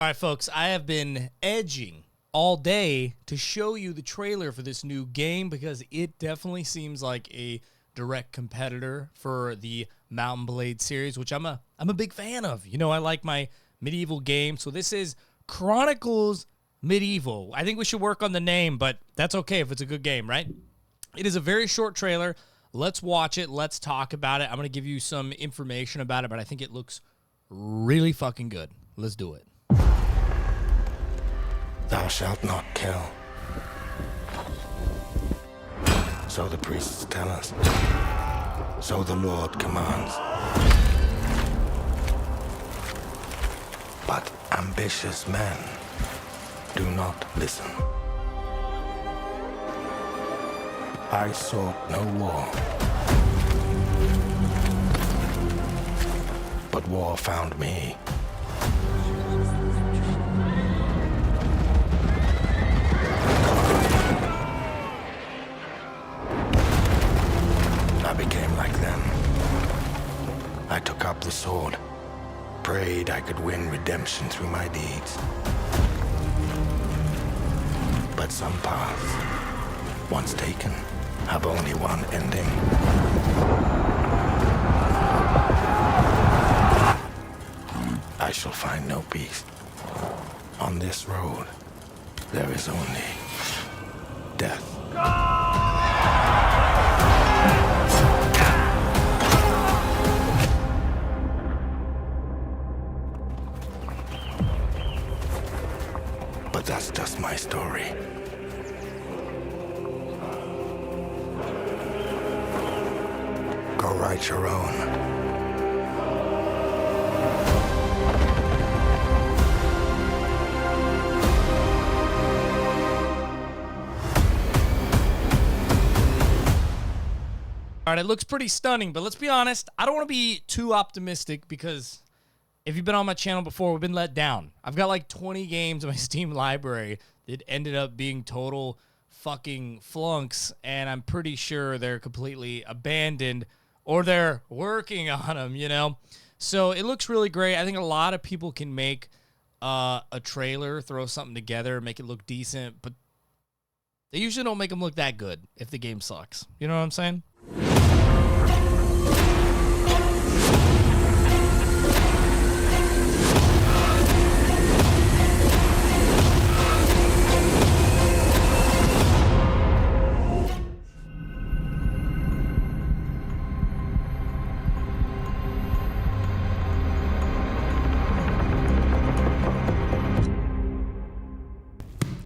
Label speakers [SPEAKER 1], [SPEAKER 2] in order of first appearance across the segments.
[SPEAKER 1] All right, folks, I have been edging all day to show you the trailer for this new game because it definitely seems like a direct competitor for the Mount & Blade series, which I'm a big fan of. You know, I like my medieval games. So this is Chronicles Medieval. I think we should work on the name, but that's okay if it's a good game, right? It is a very short trailer. Let's watch it. Let's talk about it. I'm going to give you some information about it, but I think it looks really fucking good. Let's do it.
[SPEAKER 2] Thou shalt not kill. So the priests tell us. So the Lord commands. But ambitious men do not listen. I sought no war. But war found me. I became like them. I took up the sword, prayed I could win redemption through my deeds. But some paths, once taken, have only one ending. I shall find no peace. On this road, there is only death. But that's just my story. Go write your own.
[SPEAKER 1] All right, it looks pretty stunning, but let's be honest, I don't want to be too optimistic because if you've been on my channel before, we've been let down. I've got like 20 games in my Steam library that ended up being total fucking flunks, and I'm pretty sure they're completely abandoned or they're working on them, you know? So it looks really great. I think a lot of people can make a trailer, throw something together, make it look decent, but they usually don't make them look that good if the game sucks. You know what I'm saying?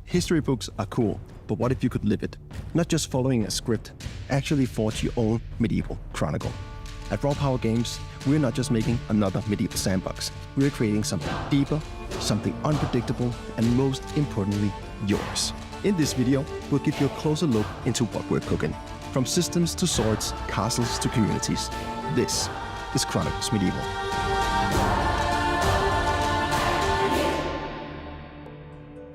[SPEAKER 3] History books are cool, but what if you could live it? Not just following a script, actually forge your own medieval chronicle. At Raw Power Games, we're not just making another medieval sandbox. We're creating something deeper, something unpredictable, and most importantly, yours. In this video, we'll give you a closer look into what we're cooking. From systems to swords, castles to communities. This is Chronicles Medieval.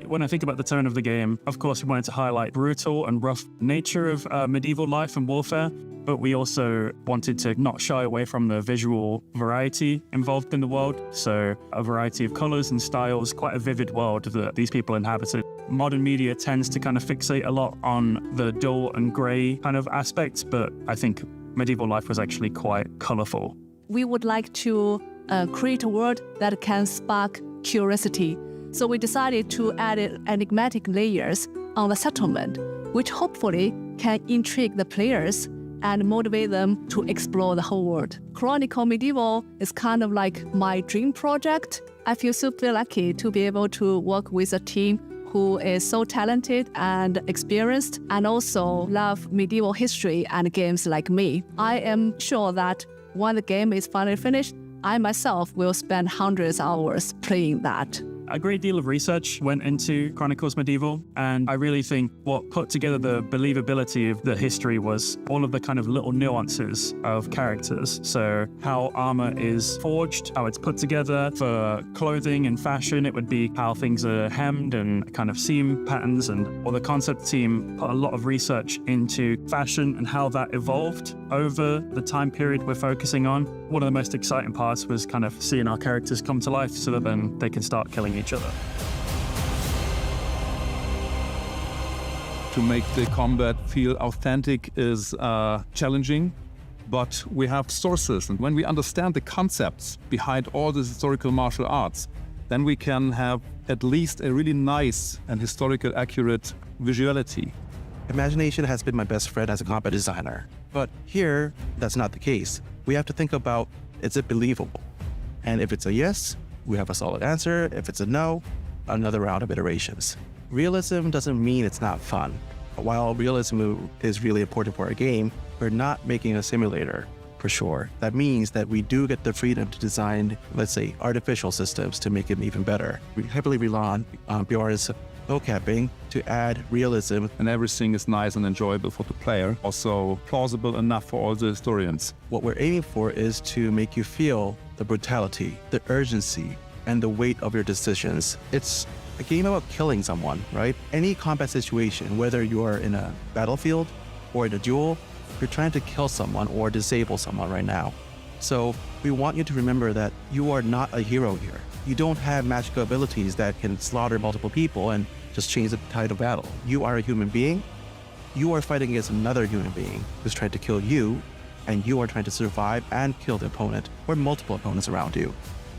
[SPEAKER 4] When I think about the tone of the game, of course, we wanted to highlight brutal and rough nature of medieval life and warfare, but we also wanted to not shy away from the visual variety involved in the world. So a variety of colors and styles, quite a vivid world that these people inhabited. Modern media tends to kind of fixate a lot on the dull and gray kind of aspects, but I think medieval life was actually quite colorful.
[SPEAKER 5] We would like to create a world that can spark curiosity. So we decided to add enigmatic layers on the settlement, which hopefully can intrigue the players and motivate them to explore the whole world. Chronicle Medieval is kind of like my dream project. I feel super lucky to be able to work with a team who is so talented and experienced and also love medieval history and games like me. I am sure that when the game is finally finished, I myself will spend hundreds of hours playing that.
[SPEAKER 4] A great deal of research went into Chronicles Medieval, and I really think what put together the believability of the history was all of the kind of little nuances of characters. So how armor is forged, how it's put together. For clothing and fashion, it would be how things are hemmed and kind of seam patterns, and the concept team put a lot of research into fashion and how that evolved over the time period we're focusing on. One of the most exciting parts was kind of seeing our characters come to life so that then they can start killing each other.
[SPEAKER 6] To make the combat feel authentic is challenging, but we have sources, and when we understand the concepts behind all the historical martial arts, then we can have at least a really nice and historical accurate visuality.
[SPEAKER 7] Imagination has been my best friend as a combat designer, but here, that's not the case. We have to think about, is it believable? And if it's a yes, we have a solid answer. If it's a no, another round of iterations. Realism doesn't mean it's not fun. While realism is really important for a game, we're not making a simulator, for sure. That means that we do get the freedom to design, let's say, artificial systems to make it even better. We heavily rely on Bjorn's mocapping to add realism.
[SPEAKER 6] And everything is nice and enjoyable for the player, also plausible enough for all the historians.
[SPEAKER 7] What we're aiming for is to make you feel the brutality, the urgency, and the weight of your decisions. It's a game about killing someone, right? Any combat situation, whether you are in a battlefield or in a duel, you're trying to kill someone or disable someone right now. So we want you to remember that you are not a hero here. You don't have magical abilities that can slaughter multiple people and just change the tide of battle. You are a human being. You are fighting against another human being who's trying to kill you, and you are trying to survive and kill the opponent or multiple opponents around you.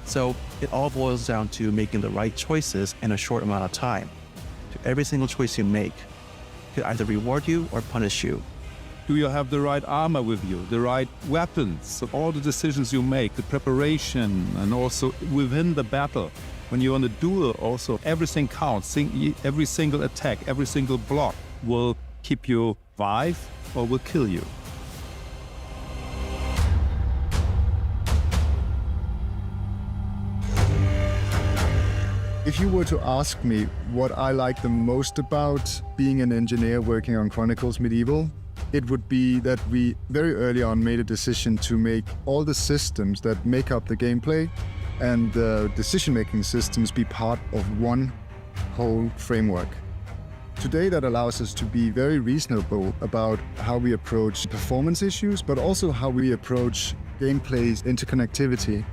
[SPEAKER 7] So it all boils down to making the right choices in a short amount of time. To every single choice you make could either reward you or punish you.
[SPEAKER 6] Do you have the right armor with you, the right weapons? So all the decisions you make, the preparation, and also within the battle. When you're on a duel also, everything counts. Every single attack, every single block will keep you alive or will kill you.
[SPEAKER 8] If you were to ask me what I like the most about being an engineer working on Chronicles Medieval, it would be that we very early on made a decision to make all the systems that make up the gameplay and the decision-making systems be part of one whole framework. Today that allows us to be very reasonable about how we approach performance issues, but also how we approach gameplay's interconnectivity.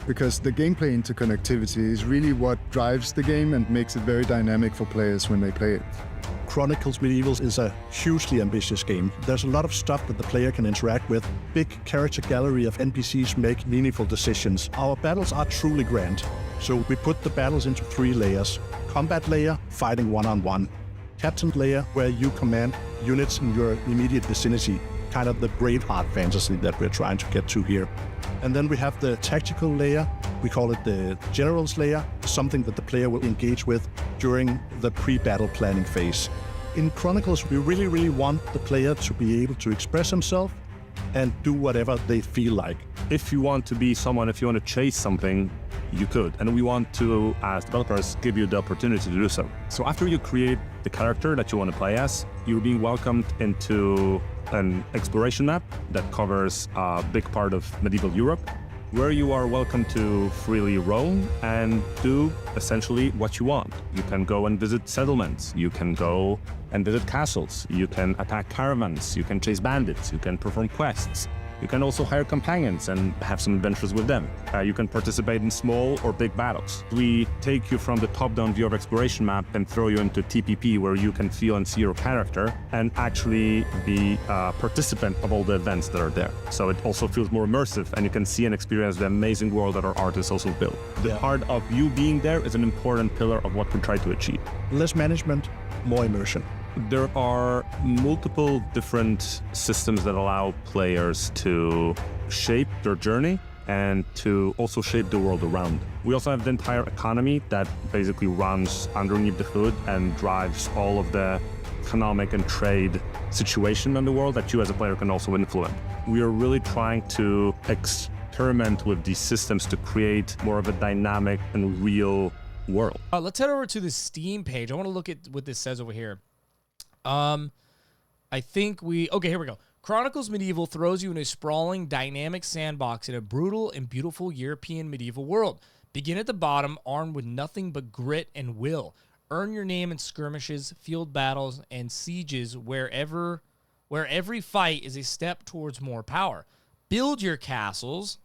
[SPEAKER 8] Because the gameplay interconnectivity is really what drives the game and makes it very dynamic for players when they play it.
[SPEAKER 9] Chronicles Medieval is a hugely ambitious game. There's a lot of stuff that the player can interact with. Big character gallery of NPCs make meaningful decisions. Our battles are truly grand. So we put the battles into 3 layers. Combat layer, fighting one-on-one. Captain layer, where you command units in your immediate vicinity. Kind of the Braveheart fantasy that we're trying to get to here. And then we have the tactical layer. We call it the general's layer, something that the player will engage with during the pre-battle planning phase. In Chronicles, we really want the player to be able to express himself and do whatever they feel like.
[SPEAKER 10] If you want to be someone, if you want to chase something, you could. And we want to, as developers, give you the opportunity to do so. So after you create the character that you want to play as, you're being welcomed into an exploration map that covers a big part of medieval Europe, where you are welcome to freely roam and do essentially what you want. You can go and visit settlements, you can go and visit castles, you can attack caravans, you can chase bandits, you can perform quests. You can also hire companions and have some adventures with them. You can participate in small or big battles. We take you from the top-down view of exploration map and throw you into TPP, where you can feel and see your character and actually be a participant of all the events that are there. So it also feels more immersive, and you can see and experience the amazing world that our artists also built. The part of you being there is an important pillar of what we try to achieve.
[SPEAKER 9] Less management, more immersion.
[SPEAKER 10] There are multiple different systems that allow players to shape their journey and to also shape the world around. We also have the entire economy that basically runs underneath the hood and drives all of the economic and trade situation in the world that you as a player can also influence. We are really trying to experiment with these systems to create more of a dynamic and real world.
[SPEAKER 1] Let's head over to the Steam page. I want to look at what this says over here. I think okay, here we go. Chronicles Medieval throws you in a sprawling, dynamic sandbox in a brutal and beautiful European medieval world. Begin at the bottom, armed with nothing but grit and will. Earn your name in skirmishes, field battles, and sieges where every fight is a step towards more power. Build your castles,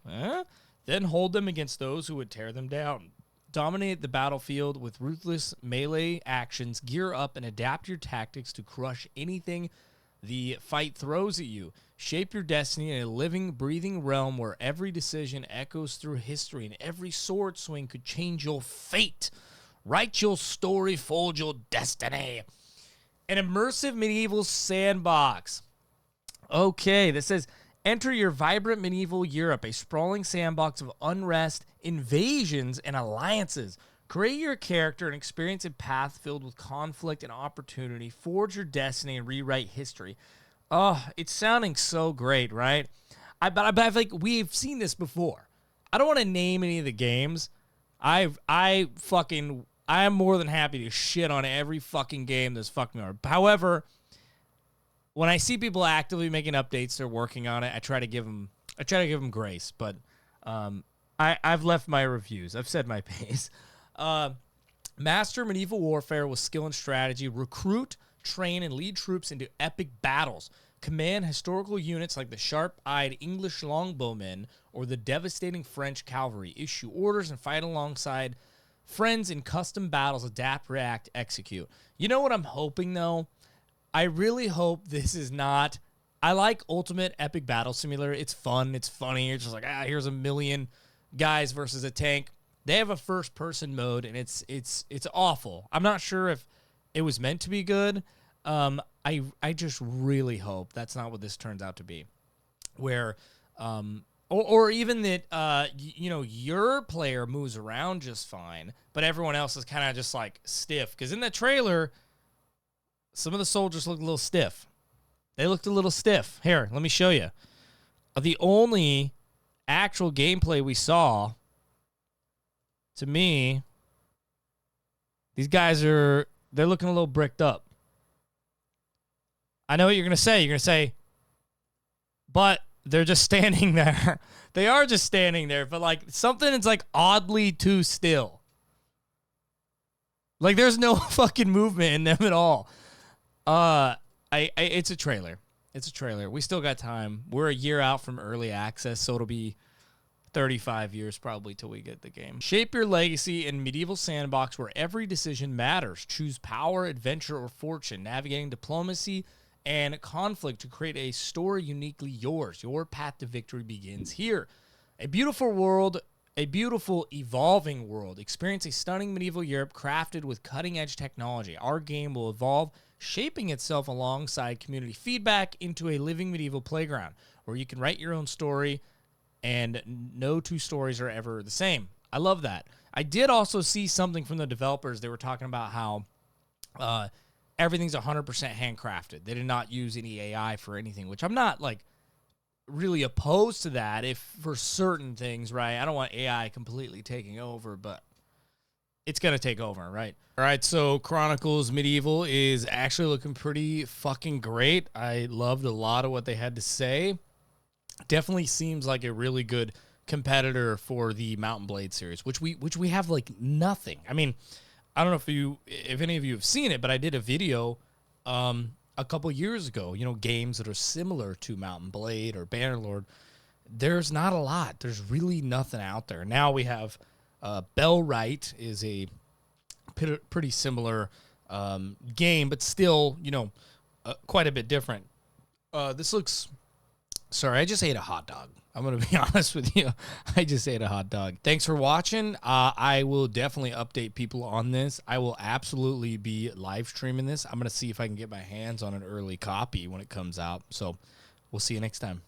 [SPEAKER 1] then hold them against those who would tear them down. dominate the battlefield with ruthless melee actions, gear up, and adapt your tactics to crush anything the fight throws at you. Shape your destiny in a living, breathing realm where every decision echoes through history and every sword swing could change your fate. Write your story, forge your destiny. An immersive medieval sandbox. Okay, this says, enter your vibrant medieval Europe, a sprawling sandbox of unrest, invasions, and alliances. Create your character and experience a path filled with conflict and opportunity. Forge your destiny and rewrite history. Oh, it's sounding so great, right? But I like we've seen this before. I don't want to name any of the games. I am more than happy to shit on every fucking game that's fucking hard. However, when I see people actively making updates, they're working on it. I try to give them grace, but I've left my reviews. I've said my piece. Master medieval warfare with skill and strategy. Recruit, train, and lead troops into epic battles. Command historical units like the sharp-eyed English longbowmen or the devastating French cavalry. Issue orders and fight alongside friends in custom battles. Adapt, react, execute. You know what I'm hoping, though? I really hope this is not... I like Ultimate Epic Battle Simulator. It's fun. It's funny. It's just like, here's a million guys versus a tank. They have a first-person mode, and it's awful. I'm not sure if it was meant to be good. I just really hope that's not what this turns out to be. Where, or even that, your player moves around just fine, but everyone else is kind of just, like, stiff. Because in the trailer, some of the soldiers looked a little stiff. They looked a little stiff. Here, let me show you. The only actual gameplay we saw... To me, these guys they're looking a little bricked up. I know what you're going to say. You're going to say, but they're just standing there. They are just standing there, but like something is like oddly too still. Like there's no fucking movement in them at all. It's a trailer. It's a trailer. We still got time. We're a year out from early access, so it'll be 35 years probably till we get the game. Shape your legacy in medieval sandbox where every decision matters. Choose power, adventure, or fortune, navigating diplomacy and conflict to create a story uniquely yours. Your path to victory begins here. A beautiful world, a beautiful evolving world. Experience a stunning medieval Europe crafted with cutting-edge technology. Our game will evolve, shaping itself alongside community feedback into a living medieval playground where you can write your own story, and no two stories are ever the same. I love that. I did also see something from the developers. They were talking about how everything's 100% handcrafted. They did not use any AI for anything, which I'm not, like, really opposed to that if for certain things, right? I don't want AI completely taking over, but it's going to take over, right? All right, so Chronicles Medieval is actually looking pretty fucking great. I loved a lot of what they had to say. Definitely seems like a really good competitor for the Mount & Blade series, which we have like nothing. I mean, I don't know if any of you have seen it, but I did a video a couple years ago, games that are similar to Mount & Blade or Bannerlord. There's not a lot. There's really nothing out there. Now we have Bellwright is a pretty similar game, but still, quite a bit different. This looks... Sorry, I just ate a hot dog. I'm going to be honest with you. I just ate a hot dog. Thanks for watching. I will definitely update people on this. I will absolutely be live streaming this. I'm going to see if I can get my hands on an early copy when it comes out. So we'll see you next time.